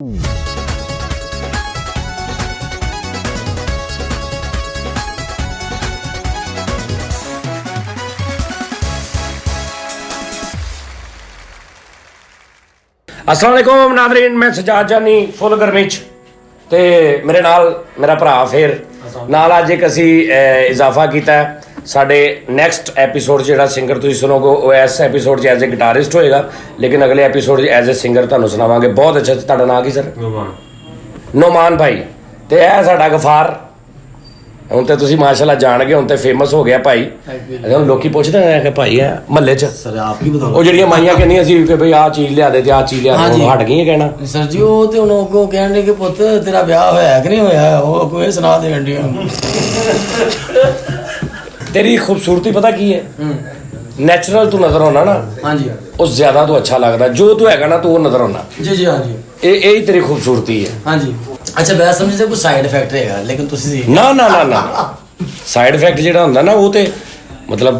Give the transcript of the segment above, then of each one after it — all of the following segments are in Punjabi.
अस्सलाम वालेकुम नाज़रीन, मैं सजाद जानी फुल गर्मी च ते मेरे नाल मेरा भरा फिर नाल अज एक असी इजाफा किया साडे नैक्सट एपीसोड जिहड़ा सिंगर तुसीं सुनोगे वो इस एपीसोड एज ए गिटारिस्ट होएगा, लेकिन अगले एपीसोड एज ए सिंगर तुहानूं सुनावांगे। बहुत अच्छा। तुहाडा नाम की सर? नोमान भाई। ते यह साडा गफार ਹੁਣ ਤੇ ਤੁਸੀਂ ਮਾਸ਼ਾਅੱਲਾ ਜਾਣ ਗਏ, ਹੁਣ ਤੇ ਫੇਮਸ ਹੋ ਗਿਆ ਭਾਈ। ਹੁਣ ਲੋਕੀ ਪੁੱਛਦੇ ਨੇ ਕਿ ਭਾਈ ਹੈ ਮਹੱਲੇ 'ਚ ਸਰ ਆਪ ਕੀ ਬਤਾਓ, ਉਹ ਜਿਹੜੀਆਂ ਮਾਈਆਂ ਕਹਿੰਦੀਆਂ ਸੀ ਕਿ ਬਈ ਆਹ ਚੀਜ਼ ਲਿਆ ਦੇ ਤੇ ਆਹ ਚੀਜ਼ ਲਿਆ ਦੇ, ਹਟ ਗਈਆਂ ਕਹਿਣਾ। ਸਰ ਜੀ ਉਹ ਤੇ ਹੁਣ ਅੱਗੋਂ ਕਹਿਣ ਕਿ ਪੁੱਤ ਤੇਰਾ ਵਿਆਹ ਹੋਇਆ ਕਿ ਨਹੀਂ ਹੋਇਆ, ਉਹ ਕੋਈ ਸੁਣਾ ਦੇਣ ਦੀਆਂ। तेरी खूबसूरती पता की है? नेचुरल तू नजर आना ना, हाँ जी, उस ज्यादा तू अच्छा लगता, जो तू है ना तू वो नजर आना। जी जी, हाँ जी, यही तेरी खूबसूरती है। हाँ जी। अच्छा मैं समझते कोई साइड इफेक्ट रहेगा, लेकिन तुसी ना ना ना ना साइड इफेक्ट ਜਿਹੜਾ ਹੁੰਦਾ ਨਾ ਉਹ ਤੇ ਮਤਲਬ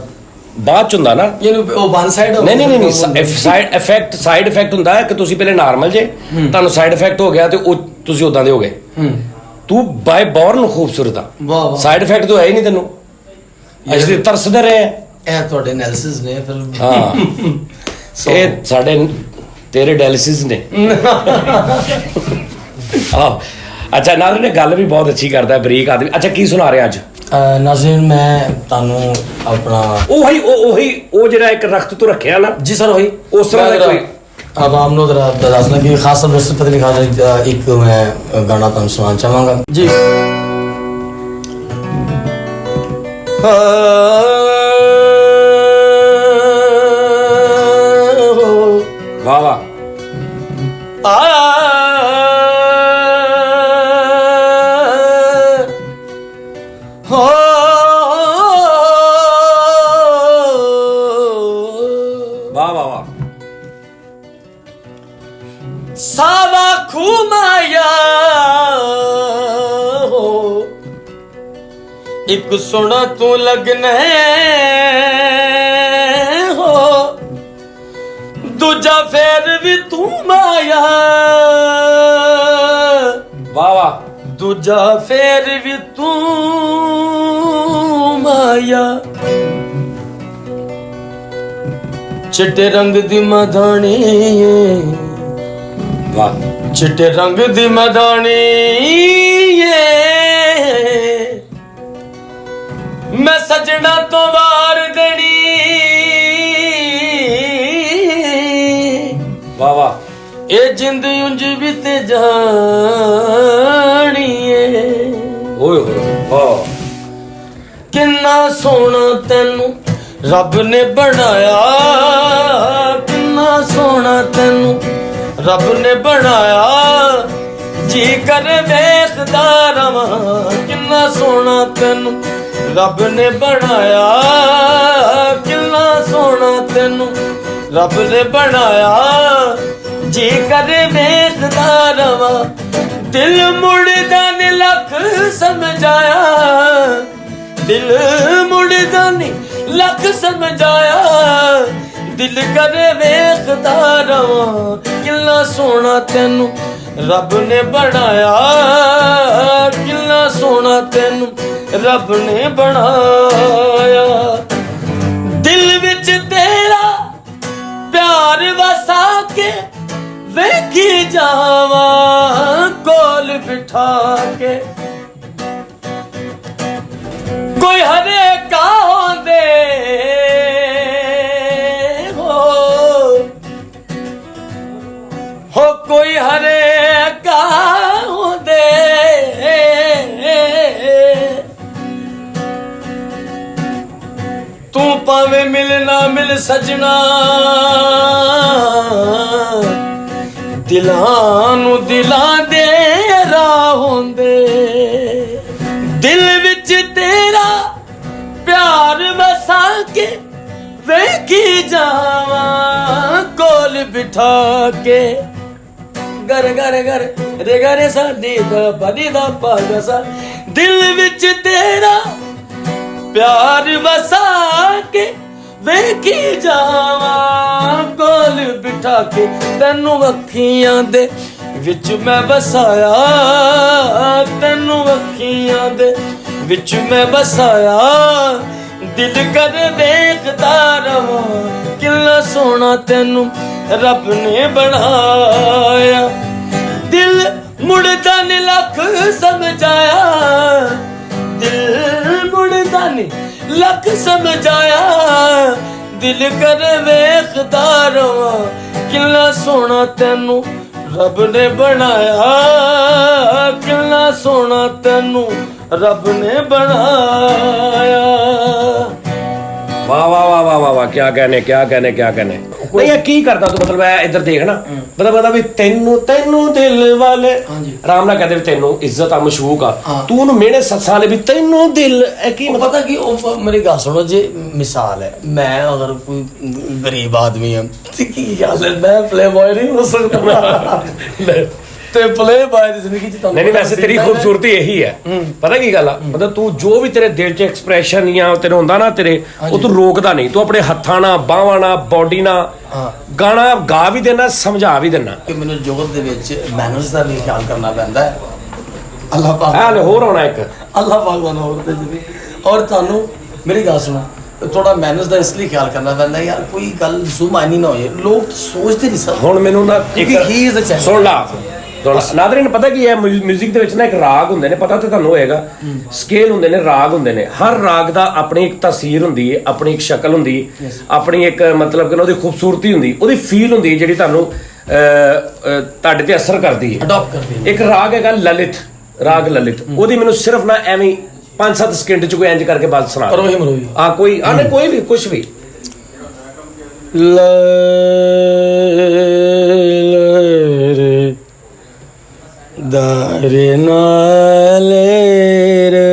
ਬਾਅਦ ਚ ਹੁੰਦਾ ਨਾ, ਇਹਨੂੰ ਉਹ ਵਨ ਸਾਈਡ ਨਹੀਂ ਨਹੀਂ ਨਹੀਂ ਸਾਈਡ ਇਫੈਕਟ ਹੁੰਦਾ ਹੈ ਕਿ ਤੁਸੀਂ ਪਹਿਲੇ ਨਾਰਮਲ ਜੇ, ਤੁਹਾਨੂੰ ਸਾਈਡ ਇਫੈਕਟ ਹੋ ਗਿਆ ਤੇ ਉਹ ਤੁਸੀਂ ਉਦਾਂ ਦੇ ਹੋ ਗਏ। ਤੂੰ ਬਾਈ ਬੋਰਨ ਖੂਬਸੂਰਤ ਆ, ਵਾਹ ਵਾਹ। ਸਾਈਡ ਇਫੈਕਟ ਤਾਂ ਹੈ ਹੀ ਨਹੀਂ ਤੈਨੂੰ, ਅਸੀਂ ਤਰਸਦੇ ਰਹੇ ਆ। ਇਹ ਤੁਹਾਡੇ ਐਨਾਲਿਸਿਸ ਨੇ ਫਿਰ। ਹਾਂ ਇਹ ਸਾਡੇ ਤੇਰੇ ਡਾਇਲਿਸਿਸ ਨੇ। ਆਹ ਅੱਛਾ ਨਾਜ਼ਰੀਨ ਨੇ ਗੱਲ ਵੀ ਬਹੁਤ ਅੱਛੀ ਕਰਦਾ, ਬਰੀਕ ਆਦਮੀ। ਅੱਛਾ ਕੀ ਸੁਣਾ ਰਿਹਾ ਅੱਜ ਨਾਜ਼ਰੀਨ? ਮੈਂ ਤੁਹਾਨੂੰ ਆਪਣਾ ਉਹ ਜਿਹੜਾ ਇੱਕ ਰਖਤ ਤੋਂ ਰੱਖਿਆ ਨਾ ਜੀ ਸਰ, ਉਹੀ ਉਸ ਤਰ੍ਹਾਂ ਦਾ ਕੋਈ ਆਵਾਮ ਨੂੰ ਜ਼ਰਾ ਦੱਸਣਾ ਕਿ ਖਾਸ ਤੌਰ ਤੇ ਪਤਾ ਨਹੀਂ ਖਾਸ ਇੱਕ ਮੈਂ ਗਾਣਾ ਤੁਹਾਨੂੰ ਸੁਣਾਉਣਾ ਚਾਹਾਂਗਾ ਜੀ। ਵਾਹ ਵਾਹ। ਵਾਹ ਵਾਹ ਵਾਹ। ਸਾਵਾ ਖੁਮਾਇਆ ਹੋ ਇੱਕ ਸੁਣਾ ਤੂੰ ਲੱਗਨੇ ਹੋ, ਦੂਜਾ ਫੇਰ ਵੀ ਤੂੰ ਮਾਇਆ। ਵਾਹ ਵਾਹ। ਦੂਜਾ ਫੇਰ ਵੀ ਤੂੰ ਮਾਇਆ। ਚਿੱਟੇ ਰੰਗ ਦੀ ਮਧਾਣੀ, ਵਾਹ। ਚਿੱਟੇ ਰੰਗ ਦੀ ਮਧਾਣੀ ਮੈਂ ਸਜਣਾ ਤੋਂ ਵਾਰ ਦੇਣੀ। ਵਾਹ ਵਾਹ। ਇਹ ਜਿੰਦ ਉਂਝ ਵੀ ਤੇ ਜਾਣੀ ਏ। ਓਏ ਹੋਏ ਵਾਹ। ਕਿੰਨਾ ਸੋਹਣਾ ਤੈਨੂੰ ਰੱਬ ਨੇ ਬਣਾਇਆ, ਕਿੰਨਾ ਸੋਹਣਾ ਤੈਨੂੰ ਰੱਬ ਨੇ ਬਣਾਇਆ। ਜੀ ਕਰ ਵੇਖਦਾ ਰਵਾਂ, ਕਿੰਨਾ ਸੋਹਣਾ ਤੈਨੂੰ ਰੱਬ ਨੇ ਬਣਾਇਆ, ਕਿੰਨਾ ਸੋਹਣਾ ਤੈਨੂੰ ਰੱਬ ਨੇ ਬਣਾਇਆ। ਜੀ ਕਰ ਵੇਖਦਾ ਰਵਾਂ, ਦਿਲ ਮੁੜਦਾ ਨੀ ਲੱਖ ਸਮਝਾਇਆ, ਦਿਲ ਮੁੜਦਾ ਨੀ ਲੱਖ ਸਮਝਾਇਆ। ਦਿਲ ਕਰੇ ਵੇਖਦਾ ਰਵਾਂ, ਕਿੰਨਾ ਸੋਹਣਾ ਤੈਨੂੰ ਰੱਬ ਨੇ ਬਣਾਇਆ, ਕਿੰਨਾ ਸੋਹਣਾ ਤੈਨੂੰ ਰੱਬ ਨੇ ਬਣਾਇਆ। ਦਿਲ ਵਿੱਚ ਤੇਰਾ ਪਿਆਰ ਵਸਾ ਕੇ ਵੇਖੀ ਜਾਵਾਂ, ਕੋਲ ਬਿਠਾ ਕੇ। ਕੋਈ ਹਰੇ ਕਾਹ ਦੇ ਹੋ ਕੋਈ ਹਰੇ ਕਾਹ ਦੇ, ਤੂੰ ਭਾਵੇਂ ਮਿਲ ਨਾ ਮਿਲ ਸਜਣਾ, ਦਿਲਾਂ ਨੂੰ ਦਿਲਾਂ ਦੇ ਰਾਹ ਹੁੰਦੇ। ਦਿਲ ਵਿੱਚ ਤੇਰਾ ਪਿਆਰ ਵਸਾ ਕੇ ਵੇਖੀ ਜਾਵਾਂ, ਕੋਲ ਬਿਠਾ ਕੇ। ਗਰ ਗਰ ਗਰ ਰੇ ਗਰੇ ਸਾਡੀ ਦਾ ਬਦੀ ਦਾ ਪਾਗਸਾ। ਦਿਲ ਵਿੱਚ ਤੇਰਾ ਪਿਆਰ ਵਸਾ ਕੇ ਵੇਖੀ ਜਾਵਾਂ, ਕੋਲ ਬਿਠਾ ਕੇ। ਤੈਨੂੰ ਅੱਖੀਆਂ ਦੇ ਵਿੱਚ ਮੈਂ ਵਸਾਇਆ ਤੈਨੂੰ ਅੱਖੀਆਂ ਦੇ ਵਿੱਚ ਮੈਂ ਵਸਾਇਆ ਦਿਲ ਕਰ ਵੇਖਦਾ ਰਵਾਂ ਕਿੰਨਾ ਸੋਹਣਾ ਤੈਨੂੰ ਰੱਬ ਨੇ ਬਣਾਇਆ ਦਿਲ ਮੁੜਦਾ ਨੀ ਲੱਖ ਸਮਝਾਇਆ ਦਿਲ ਮੁੜਦਾ ਨੀ ਲੱਖ ਸਮਝਾਇਆ ਦਿਲ ਕਰ ਵੇਖਦਾ ਰਵਾਂ ਕਿੰਨਾ ਸੋਹਣਾ ਤੈਨੂੰ ਰੱਬ ਨੇ ਬਣਾਇਆ ਕਿੰਨਾ ਸੋਹਣਾ ਤੈਨੂੰ ਰੱਬ ਨੇ ਬਣਾਇਆ वाह वाह वाह वाह वाह वाह क्या कहने नहीं ये की करता तू मतलब मैं इधर देख ना मतलब भी तेनू तेनू दिल वाले आराम ना कहते भी तेनू इज्जत आ मशूक आ तू ਉਹਨੂੰ मेरे सत्सां ले भी तेनू दिल की मतलब पता कि मेरी गल सुनो जी मिसाल है मैं अगर कोई गरीब आदमी है की गल है मैं प्ले बॉय नहीं हो सकता ਤੇ ਪਲੇ ਬਾਏ ਦੀ ਜ਼ਿੰਦਗੀ ਚ ਤੁਹਾਨੂੰ ਨਹੀਂ ਵੈਸੇ ਤੇਰੀ ਖੂਬਸੂਰਤੀ ਇਹੀ ਹੈ ਪਤਾ ਕੀ ਗੱਲ ਆ ਮਤਲਬ ਤੂੰ ਜੋ ਵੀ ਤੇਰੇ ਦਿਲ 'ਚ ਐਕਸਪ੍ਰੈਸ਼ਨ ਜਾਂ ਤੇਰੇ ਹੁੰਦਾ ਨਾ ਤੇਰੇ ਉਹ ਤੂੰ ਰੋਕਦਾ ਨਹੀਂ ਤੂੰ ਆਪਣੇ ਹੱਥਾਂ ਨਾਲ ਬਾਹਾਂ ਨਾਲ ਬਾਡੀ ਨਾਲ ਗਾਣਾ ਗਾ ਵੀ ਦੇਣਾ ਸਮਝਾ ਵੀ ਦੇਣਾ ਕਿ ਮੈਨੂੰ ਜੋਗਤ ਦੇ ਵਿੱਚ ਮੈਨਰਸ ਦਾ ਵੀ ਖਿਆਲ ਕਰਨਾ ਪੈਂਦਾ ਹੈ ਅੱਲਾਹ ਪਾਕ ਹਾਲੇ ਹੋਰ ਆਉਣਾ ਇੱਕ ਅੱਲਾਹ ਪਾਕ ਦਾ ਹੋਰ ਤੇ ਜੀ ਔਰ ਤੁਹਾਨੂੰ ਮੇਰੀ ਗੱਲ ਸੁਣੋ ਥੋੜਾ ਮੈਨਰਸ ਦਾ ਇਸ ਲਈ ਖਿਆਲ ਕਰਨਾ ਪੈਂਦਾ ਯਾਰ ਕੋਈ ਗੱਲ ਜ਼ੁਮਾਨੀ ਨਾ ਹੋਏ ਲੋਕ ਸੋਚਦੇ ਨਹੀਂ ਸਰ ਹੁਣ ਮੈਨੂੰ ਨਾ ਇੱਕ ਸੁਣ ਲਾ ਨਾਜ਼ਰੀਨ ਪਤਾ ਕੀ ਹੈ ਮਿਊਜ਼ਿਕ ਦੇ ਵਿੱਚ ਨਾ ਇੱਕ ਰਾਗ ਹੁੰਦੇ ਨੇ ਪਤਾ ਤੇ ਤੁਹਾਨੂੰ ਹੋਏਗਾ ਸਕੇਲ ਹੁੰਦੇ ਨੇ ਰਾਗ ਹੁੰਦੇ ਨੇ ਹਰ ਰਾਗ ਦਾ ਆਪਣੀ ਇੱਕ ਤਾਸੀਰ ਹੁੰਦੀ ਹੈ ਆਪਣੀ ਇੱਕ ਸ਼ਕਲ ਹੁੰਦੀ ਆਪਣੀ ਇੱਕ ਮਤਲਬ ਕਿ ਉਹਦੀ ਖੂਬਸੂਰਤੀ ਹੁੰਦੀ ਉਹਦੀ ਫੀਲ ਹੁੰਦੀ ਜਿਹੜੀ ਤੁਹਾਨੂੰ ਤੁਹਾਡੇ ਤੇ ਅਸਰ ਕਰਦੀ ਹੈ ਅਡਾਪਟ ਕਰਦੀ ਹੈ ਇੱਕ ਰਾਗ ਹੈਗਾ ਲਲਿਤ ਰਾਗ ਲਲਿਤ ਉਹਦੀ ਮੈਨੂੰ ਸਿਰਫ ਨਾ ਐਵੇਂ 5-7 ਸਕਿੰਟ ਚ ਕੋਈ ਇੰਜ ਕਰਕੇ ਬਾਤ ਸੁਣਾ ਮਰੋਈ ਹਾਂ ਕੋਈ ਆਨੇ ਕੋਈ ਵੀ ਕੁਝ ਵੀ दारे नाले रे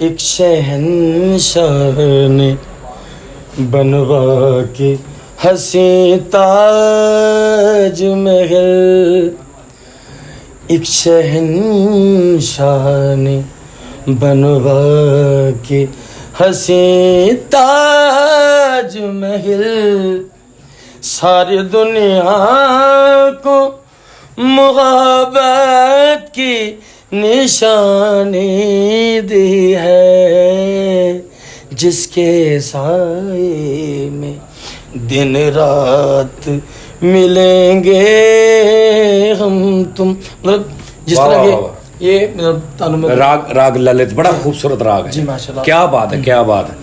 एक शहंशाह ने बनवा के हसी ताज महल एक शहंशाह ने बनवा के हसी ताज महल सारी दुनिया को मोहब्बत की निशानी दी है जिसके साए में दिन रात मिलेंगे हम तुम मतलब जिस तरह के ये मतलब राग राग ललित बड़ा खूबसूरत राग है जी माशाल्लाह क्या बात है क्या बात है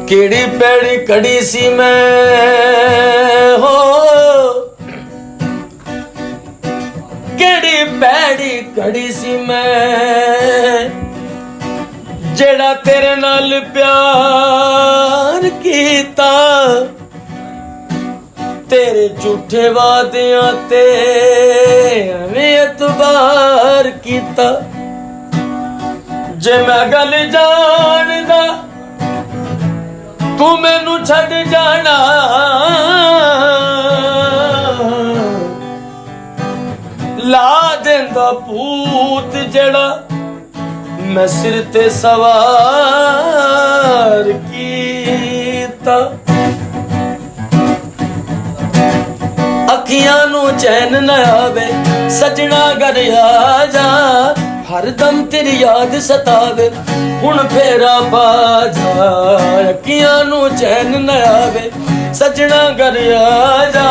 केड़ी पैड़ी कड़ी सी मैं हो केड़ी पैड़ी कड़ी सी मैं जेड़ा तेरे नाल प्यार कीता तेरे झूठे वादियां ते मैं एतबार कीता जे मैं गल जानदा तू मैनू छड़ जाना ला देंदा भूत जड़ा मैं सिर ते सवार कीता अखियां नू चैन न आवे सजना घर आ जा हर दम तेरी याद सतावे हुण फेरा बाजा अखियां नू चैन न आवे सजना घर आ जा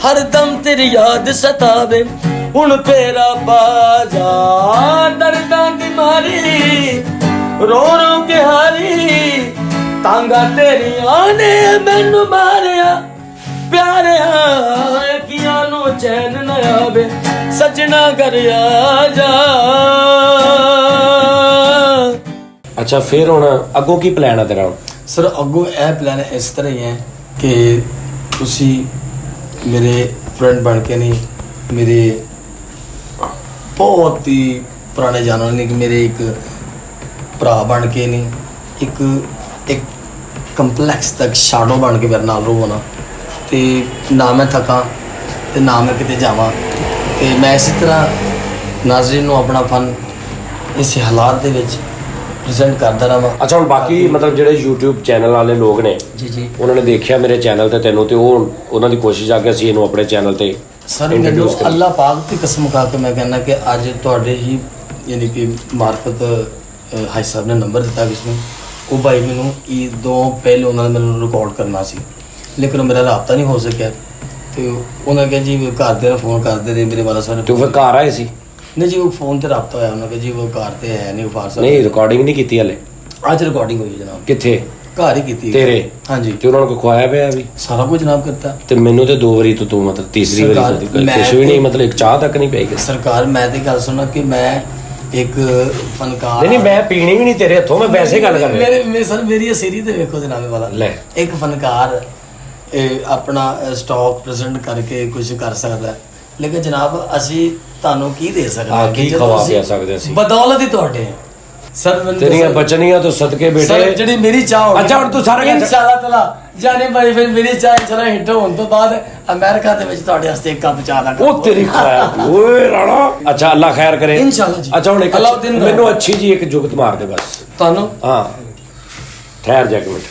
हर दम तेरी याद सतावे हुण फेरा बाजा दर्दां दी मारी रो रो के हारी तांगा तेरियां ने मैनू मारिया प्यारे अखियां नू चैन न आवे ਸਜਣਾ ਘਰ ਆ ਜਾ। ਅੱਛਾ ਫਿਰ ਹੁਣ ਅੱਗੋਂ ਕੀ ਪਲਾਨ ਆ ਤੇਰਾ? ਸਰ ਅੱਗੋਂ ਇਹ ਪਲਾਨ ਇਸ ਤਰ੍ਹਾਂ ਹੀ ਹੈ ਕਿ ਤੁਸੀਂ ਮੇਰੇ ਫਰੈਂਡ ਬਣ ਕੇ ਨਹੀਂ, ਮੇਰੇ ਬਹੁਤ ਹੀ ਪੁਰਾਣੇ ਜਾਣਨ ਨਹੀਂ, ਕਿ ਮੇਰੇ ਇੱਕ ਭਰਾ ਬਣ ਕੇ ਨਹੀਂ, ਇੱਕ ਕੰਪਲੈਕਸ ਤੱਕ ਸ਼ੈਡੋ ਬਣ ਕੇ ਮੇਰੇ ਨਾਲ ਰਹੋ ਨਾ। ਤੇ ਨਾ ਮੈਂ ਥਕਾਂ ਤੇ ਨਾ ਮੈਂ ਕਿਤੇ ਜਾਵਾਂ, ਤੇ ਮੈਂ ਇਸੇ ਤਰ੍ਹਾਂ ਨਾਜ਼ਰੀਨ ਨੂੰ ਆਪਣਾ ਫਨ ਇਸ ਹਾਲਾਤ ਦੇ ਵਿੱਚ ਪ੍ਰੈਜ਼ੈਂਟ ਕਰਦਾ ਰਹਾਂ। ਅੱਛਾ ਹੁਣ ਬਾਕੀ ਮਤਲਬ ਜਿਹੜੇ YouTube ਚੈਨਲ ਵਾਲੇ ਲੋਕ ਨੇ ਜੀ ਉਹਨਾਂ ਨੇ ਦੇਖਿਆ ਮੇਰੇ ਚੈਨਲ ਤੇ ਤੈਨੂੰ, ਤੇ ਉਹ ਉਹਨਾਂ ਦੀ ਕੋਸ਼ਿਸ਼ ਆ ਕਿ ਅਸੀਂ ਇਹਨੂੰ ਆਪਣੇ ਚੈਨਲ ਤੇ ਸਰ ਮੈਨੂੰ ਅੱਲਾਹ ਪਾਕ ਦੀ ਕਸਮ ਖਾ ਕੇ ਮੈਂ ਕਹਿੰਦਾ ਕਿ ਅੱਜ ਤੁਹਾਡੇ ਹੀ ਯਾਨੀ ਕਿ ਮਾਰਫਤ ਹਾਈ ਸਾਹਿਬ ਨੇ ਨੰਬਰ ਦਿੱਤਾ ਕਿਸ ਨੂੰ, ਉਹ ਭਾਈ ਮੈਨੂੰ ਈਦੋਂ ਪਹਿਲੇ ਉਹਨਾਂ ਨੇ ਮੈਨੂੰ ਰਿਕਾਰਡ ਕਰਨਾ ਸੀ, ਲੇਕਿਨ ਮੇਰਾ ਰਾਬਤਾ ਨਹੀਂ ਹੋ ਸਕਿਆ। ਤੇ ਉਹਨਾਂ ਕਿਹਾ ਜੀ ਘਰਦਿਆਂ ਨੂੰ ਫੋਨ ਕਰਦੇ ਰਹੇ ਮੇਰੇ ਵਾਲਾ ਸਾਹਿਬ। ਤੂੰ ਫਿਰ ਘਰ ਆਏ ਸੀ? ਨਹੀਂ ਜੀ ਉਹ ਫੋਨ ਤੇ ਰਾਬਤਾ ਹੋਇਆ, ਉਹਨਾਂ ਕਿਹਾ ਜੀ ਉਹ ਘਰ ਤੇ ਹੈ ਨਹੀਂ ਗਫਾਰ ਸਾਹਿਬ। ਨਹੀਂ ਰਿਕਾਰਡਿੰਗ ਨਹੀਂ ਕੀਤੀ ਹਲੇ? ਅੱਜ ਰਿਕਾਰਡਿੰਗ ਹੋਈ ਹੈ ਜਨਾਬ। ਕਿੱਥੇ? ਘਰ ਹੀ ਕੀਤੀ ਤੇਰੇ? ਹਾਂਜੀ। ਤੇ ਉਹਨਾਂ ਨੂੰ ਕੋਈ ਖਵਾਇਆ ਪਿਆ ਵੀ? ਸਾਰਾ ਕੁਝ ਜਨਾਬ ਕਰਤਾ। ਤੇ ਮੈਨੂੰ ਤੇ 2 ਵਾਰੀ ਤੂੰ ਮਤਲਬ ਤੀਸਰੀ ਵਾਰੀ ਕੁਛ ਵੀ ਨਹੀਂ, ਮਤਲਬ ਇੱਕ ਚਾਹ ਤੱਕ ਨਹੀਂ ਪਈ ਸਰਕਾਰ। ਮੈਂ ਤੇ ਗੱਲ ਸੁਣਾ ਕਿ ਮੈਂ ਇੱਕ ਫਨਕਾਰ ਨਹੀਂ ਮੈਂ ਪੀਣੀ ਵੀ ਨਹੀਂ ਤੇਰੇ ਹੱਥੋਂ, ਮੈਂ ਵੈਸੇ ਗੱਲ ਕਰ ਰਿਹਾ। ਮੇਰੇ ਸਰ ਮੇਰੀ ਸੀਰੀ ਤੇ ਵੇਖੋ ਜਨਾਬ ਵਾਲਾ ਲੈ ਇੱਕ ਫਨਕਾਰ ਆਪਣਾ ਸਟਾਕ ਪ੍ਰੈਜ਼ੈਂਟ ਕਰਕੇ ਕੁਝ ਕਰ ਸਕਦਾ, ਲੇਕਿਨ ਜਨਾਬ ਅਸੀਂ ਤੁਹਾਨੂੰ ਕੀ ਦੇ ਸਕਦੇ ਹਾਂ? ਕੀ ਖਵਾ ਪਿਆ ਸਕਦੇ ਅਸੀਂ? ਬਦੌਲਤ ਹੀ ਤੁਹਾਡੇ ਸਰ। ਤੇਰੀਆਂ ਬਚਨੀਆਂ ਤੋਂ ਸਦਕੇ ਬੇਟੇ ਸਰ ਜਿਹੜੀ ਮੇਰੀ ਚਾਹ ਹੋਣੀ, ਅੱਛਾ ਹੁਣ ਤੂੰ ਸਾਰਾ ਇਨਸ਼ਾਅੱਲਾ ਤਾਲਾ ਜਾਨੇ ਭਾਈ ਫਿਰ ਮੇਰੀ ਚਾਹ ਇਨਸ਼ਾਅੱਲਾ ਹਿੱਟ ਹੋਣ ਤੋਂ ਬਾਅਦ ਅਮਰੀਕਾ ਦੇ ਵਿੱਚ ਤੁਹਾਡੇ ਵਾਸਤੇ ਇੱਕ ਕੱਪ ਚਾਹ ਦਾ ਉਹ ਤੇਰੀ ਖਾਇਆ ਓਏ ਰਾਣਾ। ਅੱਛਾ ਅੱਲਾ ਖੈਰ ਕਰੇ ਇਨਸ਼ਾਅੱਲਾ ਜੀ। ਅੱਛਾ ਹੁਣ ਇੱਕ ਮੈਨੂੰ ਅੱਛੀ ਜੀ ਇੱਕ ਜੁਗਤ ਮਾਰ ਦੇ ਬਸ ਤੁਹਾਨੂੰ। ਹਾਂ ਠਹਿਰ ਜਾ ਇੱਕ ਮਿੰਟ।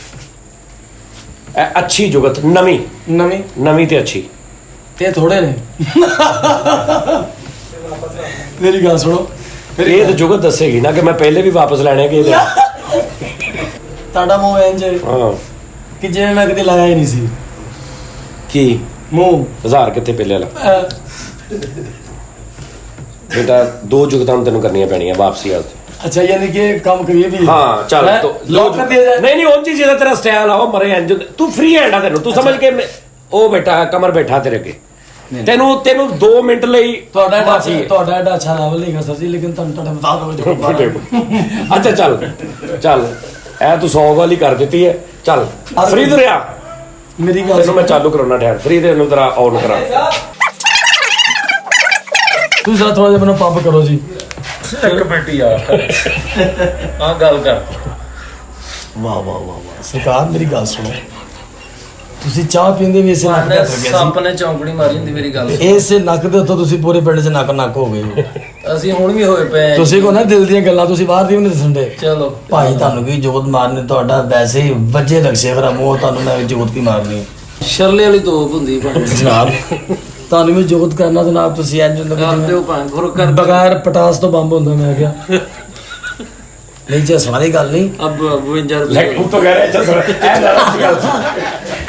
ਇਹ ਅੱਛੀ ਜੁਗਤ ਨਵੀਂ ਨਵੀਂ ਤੇ ਅੱਛੀ ਤੇ ਥੋੜੇ ਨੇ। ਮੇਰੀ ਗੱਲ ਸੁਣੋ, ਇਹ ਤਾਂ ਜੁਗਤ ਦੱਸੇਗੀ ਨਾ ਕਿ ਮੈਂ ਪਹਿਲੇ ਵੀ ਵਾਪਸ ਲੈਣੇ ਕਿ ਇਹਦੇ। ਤੁਹਾਡਾ ਮੂੰਹ ਇੰਜ ਹਾਂ ਕਿ ਜਿਵੇਂ ਮੈਂ ਕਦੇ ਲਾਇਆ ਹੀ ਨਹੀਂ ਸੀ ਕੀ ਮੂੰਹ। 1000 ਕਿੱਥੇ ਪਹਿਲੇ ਵਾਲਾ? ਬੇਟਾ 2 ਜੁਗਤਾਂ ਤੈਨੂੰ ਕਰਨੀਆਂ ਪੈਣੀਆਂ ਵਾਪਸੀ ਵਾਸਤੇ। ਅੱਛਾ ਯਾਨੀ ਕਿ ਕੰਮ ਕਰੀਏ ਵੀ। ਹਾਂ ਚੱਲ ਲੋਕ ਕਰ ਦਿਆ ਜਾਏ। ਨਹੀਂ ਉਂਝ ਜਿਹਦਾ ਤੇਰਾ ਸਟਾਈਲ ਆ ਉਹ ਮਰੇ ਇੰਜ ਤੂੰ ਫ੍ਰੀ ਹੈਂਡ ਆ ਤੈਨੂੰ, ਤੂੰ ਸਮਝ ਕੇ ਉਹ ਬੈਠਾ ਕਮਰ ਬੈਠਾ ਤੇਰੇ ਅੱਗੇ, ਤੈਨੂੰ 2 ਮਿੰਟ ਲਈ ਤੁਹਾਡਾ ਐਡਾ ਅੱਛਾ ਲੈਵਲ ਨਹੀਂ ਕਰ ਸਕਦੀ, ਲੇਕਿਨ ਤੁਹਾਨੂੰ ਤੁਹਾਡੇ ਮੁਤਾਬਕ। ਅੱਛਾ ਚੱਲ ਇਹ ਤੂੰ 100 ਵਾਲੀ ਕਰ ਦਿੱਤੀ ਹੈ। ਚੱਲ ਫ੍ਰੀ ਤੋਂ ਰਿਹਾ ਮੇਰੀ ਗੱਲ ਤੈਨੂੰ ਮੈਂ ਚਾਲੂ ਕਰਾਉਣਾ ਠਹਿਰ ਫ੍ਰੀ ਦੇ ਨੂੰ ਤੇਰਾ ਆਨ ਕਰਾ। ਤੁਸੀਂ ਜ਼ਰਾ ਥੋੜਾ ਜਿਹਾ ਮੈਨੂੰ ਪੰਪ ਕਰੋ ਜੀ। ਇੱਕ ਮਿੰਟ ਯਾਰ ਆ ਗੱਲ ਕਰ। ਵਾਹ ਵਾਹ ਵਾਹ ਸਰਕਾਰ ਮੇਰੀ ਗੱਲ ਸੁਣੋ, ਤੁਸੀਂ ਚਾਹ ਪੀਂਦੇ ਵੀ ਇਸੇ ਨੱਕ ਦੇ ਉੱਤੇ ਗਿਆ ਸੱਪ ਨੇ ਚੌਂਕੜੀ ਮਾਰੀ ਹੁੰਦੀ ਮੇਰੀ ਗੱਲ ਸੀ। ਇਸੇ ਨੱਕ ਦੇ ਉੱਤੋਂ ਤੁਸੀਂ ਪੂਰੇ ਪਿੰਡ 'ਚ ਨੱਕ ਹੋ ਗਏ ਹੋ। ਅਸੀਂ ਹੁਣ ਵੀ ਹੋਏ ਪਏ ਤੁਸੀਂ ਕੋ ਨਾ ਦਿਲ ਦੀਆਂ ਗੱਲਾਂ ਤੁਸੀਂ ਬਾਹਰ ਦੀ ਵੀ ਨਹੀਂ ਦੱਸਣ ਦੇ। ਚਲੋ ਭਾਈ ਤੁਹਾਨੂੰ ਕੀ ਜੋਤ ਮਾਰਨੇ, ਤੁਹਾਡਾ ਵੈਸੇ ਹੀ ਵੱਜੇ ਰਕਸ਼ੇ ਖਰਾ ਮੂੰਹ, ਤੁਹਾਨੂੰ ਮੈਂ ਜੋਤ ਕੀ ਮਾਰਨੀ ਸ਼ਰਲੇ ਵਾਲੀ ਤੋਪ ਹੁੰਦੀ ਭਾਵੇਂ ਜਨਾਬ। ਤੁਹਾਨੂੰ ਵੀ ਜੋਤ ਕਰਨਾ ਜਨਾਬ, ਤੁਸੀਂ ਇੰਜ ਕਰਦੇ ਹੋ ਭਾਵੇਂ ਖੁਰ ਕਰ ਬਗੈਰ ਪਟਾਸ ਤੋਂ ਬੰਬ ਹੁੰਦਾ। ਮੈਂ ਕਿਹਾ ਨਹੀਂ ਜੀ ਸਾਰੀ ਗੱਲ ਨਹੀਂ। ਅਬ 52 ਲੈ ਰੁਪਏ ਉਹ ਤਾਂ ਕਹਿ ਰਿਹਾ ਇਹ ਗੱਲ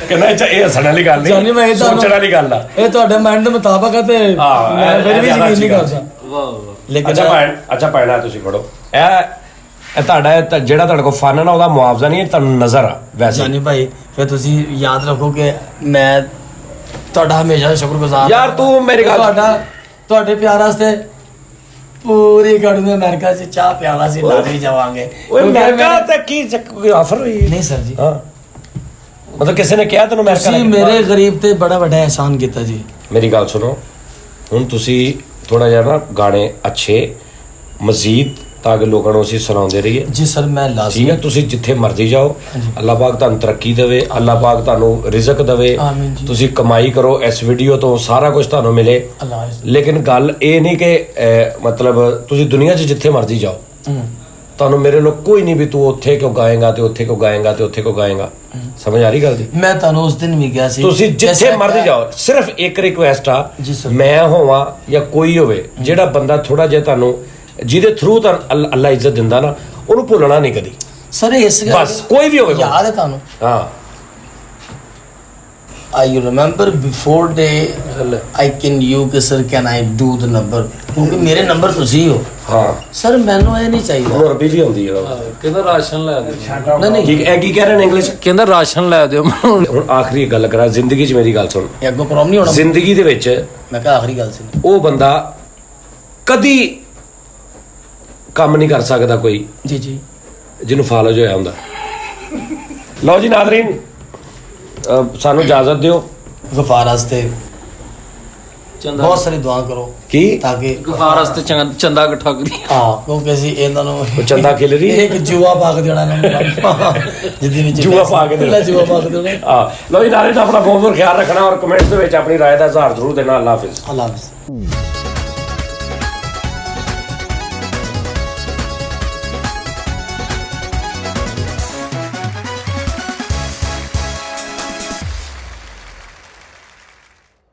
ਕਹਿੰਦਾ ਇਹ ਹੱਸਣ ਵਾਲੀ ਗੱਲ ਜਾਨੀ ਮੈਂ ਨਹੀਂ, ਇਹ ਤੁਹਾਨੂੰ- ਸੋਚਣ ਵਾਲੀ ਗੱਲ ਆ। ਇਹ ਤੁਹਾਡੇ ਮਾਈਂਡ ਦੇ ਮੁਤਾਬਕ ਹੈ ਤੇ ਮੈਂ ਫਿਰ ਵੀ ਯਕੀਨ ਨਹੀਂ ਕਰਦਾ। ਵਾਹ ਵਾਹ। ਲੇਕਿਨ ਅੱਛਾ ਭੈਣਾ ਤੁਸੀਂ ਫੜੋ ਇਹ ਤੁਹਾਡਾ ਜਿਹੜਾ ਤੁਹਾਡੇ ਕੋਲ ਫਨ ਨਾ ਉਹਦਾ ਮੁਆਵਜ਼ਾ ਨਹੀਂ, ਤੁਹਾਨੂੰ ਨਜ਼ਰ ਆ ਵੈਸੇ। ਜਾਨੀ ਭਾਈ ਫਿਰ ਤੁਸੀਂ ਯਾਦ ਰੱਖੋ ਕਿ ਮੈਂ ਤੁਹਾਡਾ ਹਮੇਸ਼ਾ ਸ਼ੁਕਰਗੁਜ਼ਾਰ ਯਾਰ ਤੂੰ ਮੇਰੀ ਗੱਲ ਤੁਹਾਡੇ ਪਿਆਰ ਵਾਸਤੇ ਪੂਰੀ ਗੜ ਨੂੰ ਅਮਰੀਕਾ 'ਚ ਚਾਹ ਪਿਆਲਾ ਸੀ, ਲੱਗ ਵੀ ਜਾਵਾਂਗੇ। ਓਏ ਅਮਰੀਕਾ ਤੇ ਕੀ ਕੋਈ ਆਫਰ ਹੋਈ? ਨਹੀਂ ਸਰ ਜੀ, ਹਾਂ ਮਤਲਬ ਕਿਸੇ ਨੇ ਕਿਹਾ ਤੈਨੂੰ ਅਮਰੀਕਾ ਤੁਸੀਂ ਮੇਰੇ ਗਰੀਬ ਤੇ ਬੜਾ ਵੱਡਾ ਅਹਿਸਾਨ ਕੀਤਾ ਜੀ। ਮੇਰੀ ਗੱਲ ਸੁਣੋ ਹੁਣ ਤੁਸੀਂ ਥੋੜਾ ਜਿਹਾ ਨਾ ਗਾਣੇ ਅੱਛੇ ਮਜ਼ੀਦ ਤਾਂ ਕਿ ਲੋਕਾਂ ਨੂੰ ਅਸੀਂ ਸੁਣਾਉਂਦੇ ਰਹੀਏ। ਜੀ ਸਰ ਮੈਂ ਠੀਕ ਹੈ ਤੁਸੀਂ ਜਿੱਥੇ ਮਰਜ਼ੀ ਜਾਓ, ਅੱਲਾਹ ਪਾਕ ਤੁਹਾਨੂੰ ਤਰੱਕੀ ਦੇਵੇ, ਅੱਲਾਹ ਪਾਕ ਤੁਹਾਨੂੰ ਰਿਜ਼ਕ ਦੇਵੇ, ਆਮੀਨ ਜੀ। ਤੁਸੀਂ ਕਮਾਈ ਕਰੋ ਇਸ ਵੀਡੀਓ ਤੋਂ, ਸਾਰਾ ਕੁਝ ਤੁਹਾਨੂੰ ਮਿਲੇ। ਅੱਲਾਹ ਲੇਕਿਨ ਗੱਲ ਇਹ ਨਹੀਂ ਕਿ ਮਤਲਬ ਤੁਸੀਂ ਦੁਨੀਆ 'ਚ ਜਿੱਥੇ ਮਰਜ਼ੀ ਜਾਓ ਤੁਹਾਨੂੰ ਮੇਰੇ ਲੋਕ ਕੋਈ ਨਹੀਂ ਵੀ ਤੂੰ ਉੱਥੇ ਕਿਉਂ ਗਾਏਗਾ ਤੇ ਉੱਥੇ ਕਿਉਂ ਗਾਏਗਾ ਤੇ ਉੱਥੇ ਕਿਉਂ ਗਾਏਗਾ। ਸਮਝ ਆ ਰਹੀ ਗੱਲ ਦੀ? ਮੈਂ ਤੁਹਾਨੂੰ ਉਸ ਦਿਨ ਵੀ ਕਿਹਾ ਸੀ ਤੁਸੀਂ ਜਿੱਥੇ ਮਰਜ਼ੀ ਜਾਓ, ਸਿਰਫ ਇੱਕ ਰਿਕੁਐਸਟ ਆ, ਮੈਂ ਹੋਵਾਂ ਜਾਂ ਕੋਈ ਹੋਵੇ, ਜਿਹੜਾ ਬੰਦਾ ਥੋੜਾ ਜਿਹਾ ਤੁਹਾਨੂੰ ਜਿਹਦੇ ਥਰੂ ਤੁਹਾਨੂੰ ਅੱਲਾ ਇੱਜ਼ਤ ਦਿੰਦਾ ਨਾ, ਉਹਨੂੰ ਭੁੱਲਣਾ ਨਹੀਂ ਕਦੀ ਸਰ। ਇਸ ਬਸ ਕੋਈ ਵੀ ਹੋਵੇ ਯਾਦ ਹੈ ਤੁਹਾਨੂੰ? ਹਾਂ I remember before I can you ਕਿ sir can I do the number, ਕਿਉਂਕਿ ਮੇਰੇ ਨੰਬਰ ਤੁਸੀਂ ਹੋ। ਹਾਂ ਸਰ ਮੈਨੂੰ ਇਹ ਨਹੀਂ ਚਾਹੀਦਾ। ਹੋਰ ਵੀ ਹੁੰਦੀ ਹੈ ਕਹਿੰਦਾ ਰਾਸ਼ਨ ਲੈ ਦਿਓ। ਨਹੀਂ ਕੀ ਇਹ ਕੀ ਕਹਿ ਰਹੇ ਨੇ ਇੰਗਲਿਸ਼? ਕਹਿੰਦਾ ਰਾਸ਼ਨ ਲੈ ਦਿਓ। ਹੁਣ ਆਖਰੀ ਗੱਲ ਕਰਾਂ ਜ਼ਿੰਦਗੀ 'ਚ, ਮੇਰੀ ਗੱਲ ਸੁਣ। ਇਹ ਅੱਗੋਂ ਪ੍ਰੋਬਲਮ ਨਹੀਂ ਹੋਣਾ। ਜ਼ਿੰਦਗੀ ਦੇ ਵਿੱਚ ਮੈਂ ਕਿਹਾ ਆਖਰੀ ਗੱਲ ਸੀ। ਉਹ ਬੰਦਾ ਕਦੀ ਕੰਮ ਨਹੀਂ ਕਰ ਸਕਦਾ ਕੋਈ ਜੀ ਜੀ ਜਿਹਨੂੰ ਫਾਲਜ ਹੋਇਆ ਹੁੰਦਾ। ਲਓ ਜੀ ਨਾਜ਼ਰੀਨ, ਸਾਨੂੰ ਇਜਾਜ਼ਤ ਦਿਓ। ਗਫਾਰ ਵਾਸਤੇ ਚੰਦਾ ਬਹੁਤ ਸਾਰੀ ਦੁਆ ਕਰੋ ਕੀ ਤਾਂ ਕਿ ਗਫਾਰ ਵਾਸਤੇ ਚੰਦਾ ਇਕੱਠਾ ਕਰੀ। ਹਾਂ ਕਿਉਂਕਿ ਅਸੀਂ ਇਹਨਾਂ ਨੂੰ ਉਹ ਚੰਦਾ ਖਿਲ ਰਹੀ ਹੈ। ਇੱਕ ਜੂਆ ਪਾ ਕੇ ਦੇਣਾ ਇਹਨਾਂ ਨੂੰ ਜਿੱਦੀ ਵਿੱਚ ਜੂਆ ਪਾ ਕੇ ਦੇਣਾ। ਜੂਆ ਪਾ ਕੇ ਦੇਣਾ। ਲਓ ਜੀ ਨਾਜ਼ਰੀਨ, ਆਪਣਾ ਬਹੁਤ ਬਹੁਤ ਖਿਆਲ ਰੱਖਣਾ ਔਰ ਕਮੈਂਟਸ ਦੇ ਵਿੱਚ ਆਪਣੀ ਰਾਏ ਦਾ ਇਜ਼ਹਾਰ ਜ਼ਰੂਰ ਦੇਣਾ। ਅੱਲਾ ਹਾਫਿਜ਼। ਅੱਲਾ ਹਾਫਿਜ਼।